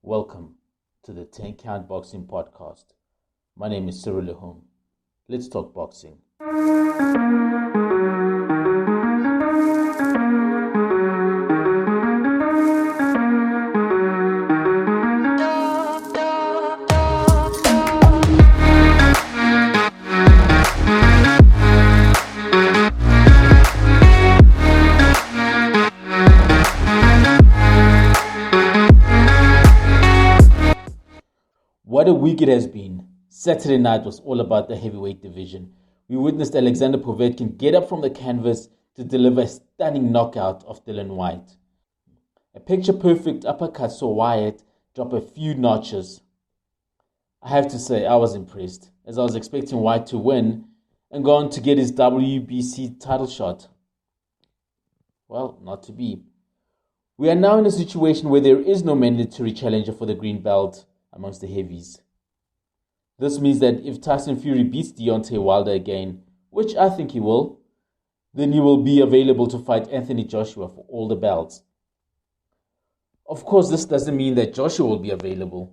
Welcome to the 10 Count Boxing Podcast. My name is Cyril Lahome. Let's talk boxing. What a week it has been. Saturday night was all about the heavyweight division. We witnessed Alexander Povetkin get up from the canvas to deliver a stunning knockout of Dylan White. A picture-perfect uppercut saw Wyatt drop a few notches. I have to say, I was impressed, as I was expecting White to win and go on to get his WBC title shot. Well, not to be. We are now in a situation where there is no mandatory challenger for the green belt amongst the heavies. This means that if Tyson Fury beats Deontay Wilder again, which I think he will, then he will be available to fight Anthony Joshua for all the belts. Of course, this doesn't mean that Joshua will be available,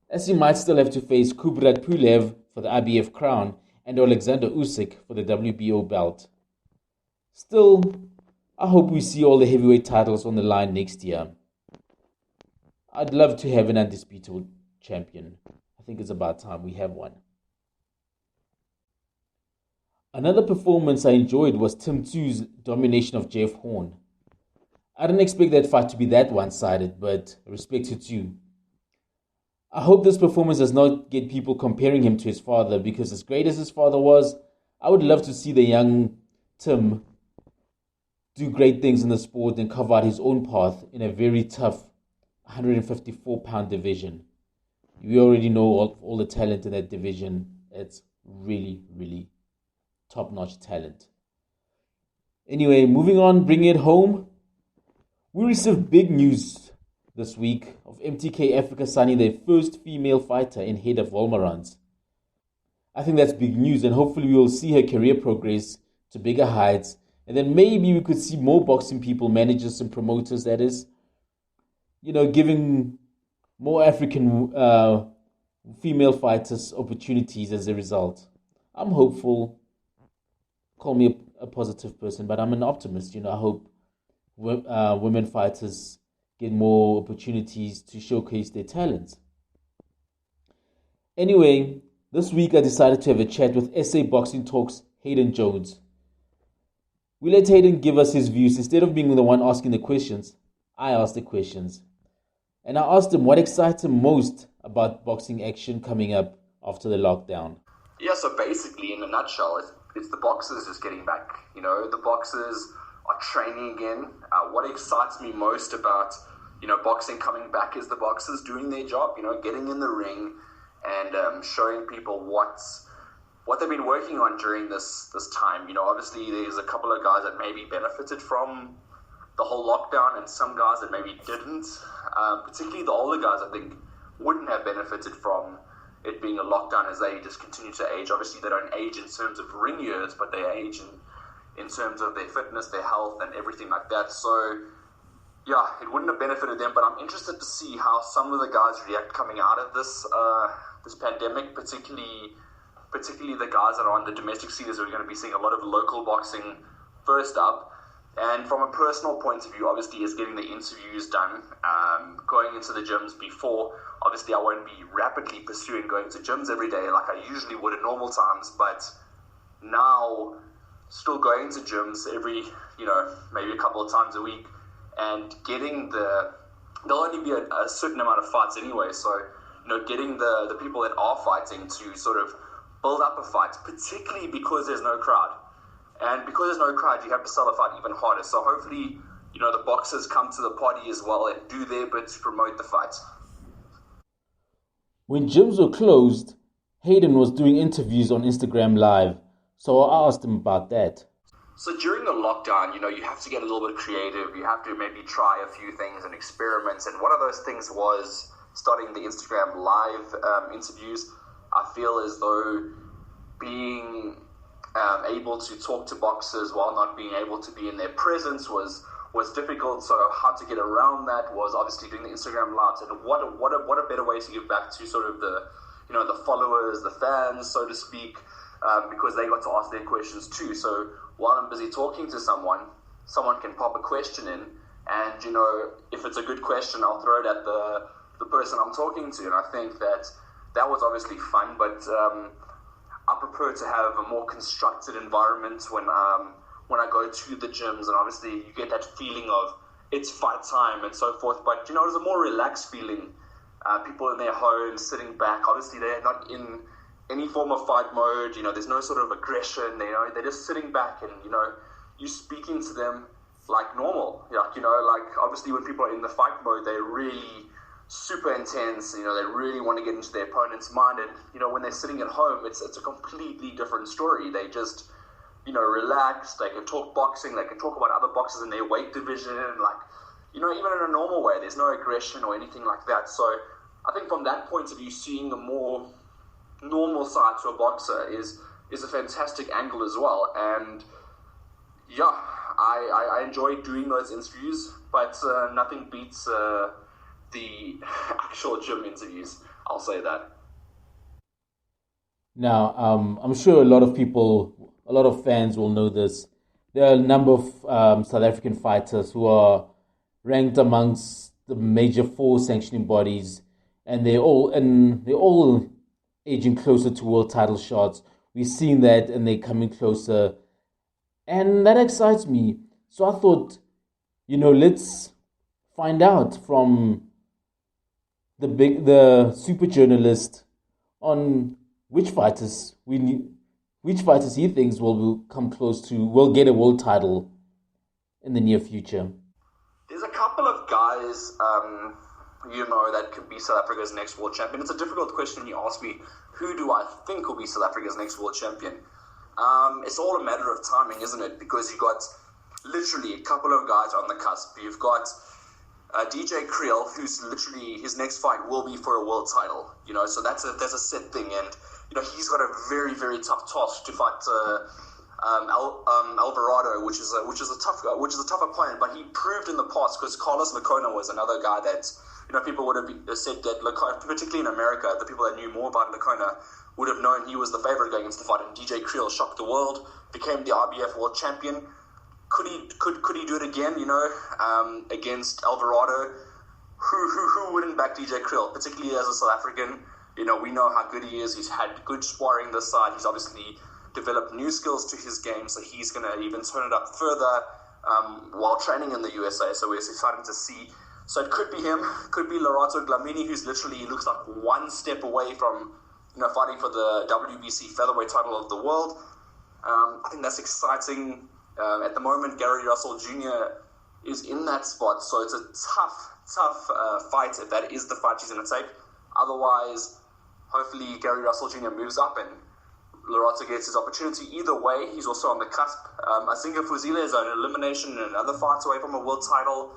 as he might still have to face Kubrat Pulev for the IBF crown and Alexander Usyk for the WBO belt. Still, I hope we see all the heavyweight titles on the line next year. I'd love to have an undisputed champion. I think it's about time we have one. Another performance I enjoyed was Tim Tszyu's domination of Jeff Horn. I didn't expect that fight to be that one-sided, but respect to Tszyu. I hope this performance does not get people comparing him to his father, because as great as his father was, I would love to see the young Tim do great things in the sport and carve out his own path in a very tough 154-pound division. We already know all the talent in that division. It's really, really top-notch talent. Anyway, moving on, bringing it home. We received big news this week of MTK Africa signing their first female fighter in head of Wolmarans. I think that's big news, and hopefully we will see her career progress to bigger heights, and then maybe we could see more boxing people, managers and promoters, that is, giving more African female fighters opportunities as a result. I'm hopeful. Call me a positive person, but I'm an optimist. I hope women fighters get more opportunities to showcase their talents. Anyway, this week I decided to have a chat with SA Boxing Talk's Hayden Jones. We let Hayden give us his views. Instead of being the one asking the questions, I asked the questions. And I asked him what excites him most about boxing action coming up after the lockdown. Yeah, so basically, in a nutshell, it's the boxers just getting back. The boxers are training again. What excites me most about, boxing coming back is the boxers doing their job, getting in the ring and showing people what they've been working on during this time. Obviously, there's a couple of guys that maybe benefited from the whole lockdown and some guys that maybe didn't. Particularly the older guys, I think, wouldn't have benefited from it being a lockdown as they just continue to age. Obviously, they don't age in terms of ring years, but they age in terms of their fitness, their health, and everything like that. So, yeah, it wouldn't have benefited them, but I'm interested to see how some of the guys react coming out of this pandemic, particularly the guys that are on the domestic scene, as we're going to be seeing a lot of local boxing first up. And from a personal point of view, obviously, is getting the interviews done, going into the gyms before. Obviously, I won't be rapidly pursuing going to gyms every day like I usually would at normal times, but now still going to gyms every, maybe a couple of times a week, and getting there'll only be a certain amount of fights anyway, so, getting the people that are fighting to sort of build up a fight, particularly because there's no crowd. And because there's no crowd, you have to sell the fight even harder. So hopefully, the boxers come to the party as well and do their bit to promote the fight. When gyms were closed, Hayden was doing interviews on Instagram Live. So I asked him about that. So during the lockdown, you have to get a little bit creative. You have to maybe try a few things and experiments. And one of those things was starting the Instagram Live interviews. I feel as though being able to talk to boxers while not being able to be in their presence was was difficult. So how to get around that was obviously doing the Instagram lives, and what a better way to give back to sort of the the followers, the fans, so to speak, because they got to ask their questions too. So while I'm busy talking to someone can pop a question in, and if it's a good question, I'll throw it at the person I'm talking to, and I think that was obviously fun, but I prefer to have a more constructed environment when I go to the gyms, and obviously you get that feeling of it's fight time and so forth, but it was a more relaxed feeling. People in their homes sitting back, obviously they're not in any form of fight mode, there's no sort of aggression, they're just sitting back, and you speaking to them like normal, like obviously when people are in the fight mode, they're really super intense, they really want to get into their opponent's mind, and when they're sitting at home, it's a completely different story. They just relax, they can talk boxing, they can talk about other boxers in their weight division, like even in a normal way, there's no aggression or anything like that. So I think from that point of view, seeing a more normal side to a boxer is a fantastic angle as well. And yeah, I enjoy doing those interviews, but nothing beats the actual gym interviews, I'll say that. Now, I'm sure a lot of fans will know this. There are a number of South African fighters who are ranked amongst the major 4 sanctioning bodies, and they're all aging closer to world title shots. We've seen that, and they're coming closer, and that excites me. So I thought, let's find out from the super journalist on which fighters he thinks will get a world title in the near future. There's a couple of guys, that could be South Africa's next world champion. It's a difficult question when you ask me, who do I think will be South Africa's next world champion? It's all a matter of timing, isn't it? Because you got literally a couple of guys on the cusp. You've got DJ Creel, who's literally, his next fight will be for a world title. So that's a set thing, and he's got a very, very tough task to fight Alvarado, which is a tough opponent. But he proved in the past, because Carlos Lacona was another guy that people would have said that Lacona, particularly in America, the people that knew more about Lacona would have known he was the favorite going into the fight. And DJ Creel shocked the world, became the IBF world champion. Could he do it again? Against Alvarado? Who wouldn't back DJ Creel, particularly as a South African? We know how good he is. He's had good sparring this side. He's obviously developed new skills to his game, so he's going to even turn it up further while training in the USA. So we're excited to see. So it could be him, could be Lerato Glamini, who's literally looks like one step away from fighting for the WBC featherweight title of the world. I think that's exciting. At the moment, Gary Russell Jr. is in that spot, so it's a tough fight if that is the fight he's going to take. Otherwise, hopefully Gary Russell Jr. moves up and Lerato gets his opportunity. Either way, he's also on the cusp. Asinga Fuzile is an elimination and another fight away from a world title.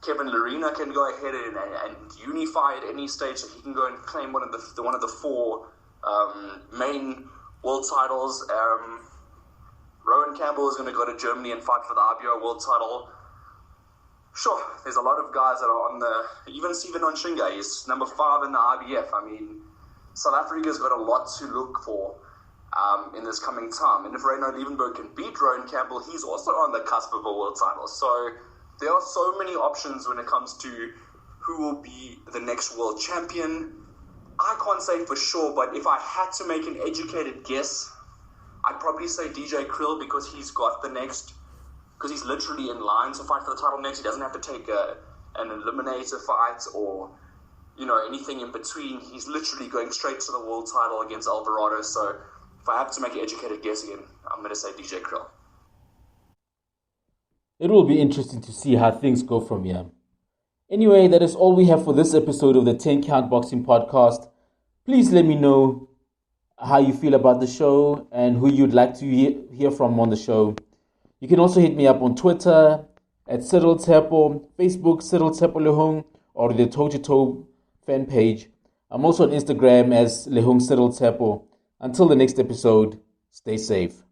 Kevin Lerena can go ahead and unify at any stage, so he can go and claim one of the 4 main world titles. Rowan Campbell is going to go to Germany and fight for the IBO world title. Sure, there's a lot of guys that are on even Steven Onshinga is number 5 in the IBF. I mean, South Africa's got a lot to look for in this coming time. And if Reino Liebenberg can beat Rowan Campbell, he's also on the cusp of a world title. So there are so many options when it comes to who will be the next world champion. I can't say for sure, but if I had to make an educated guess, I'd probably say DJ Creel, because he's literally in line to fight for the title next. He doesn't have to take an eliminator fight or anything in between. He's literally going straight to the world title against Alvarado. So if I have to make an educated guess again, I'm going to say DJ Creel. It will be interesting to see how things go from here. Anyway, that is all we have for this episode of the 10 Count Boxing Podcast. Please let me know how you feel about the show and who you'd like to hear from on the show. You can also hit me up on Twitter at Cyril Tepo, Facebook Cyril Tepo Lehung, or the Toe to Toe fan page. I'm also on Instagram as Lehung Cyril Tepo. Until the next episode, stay safe.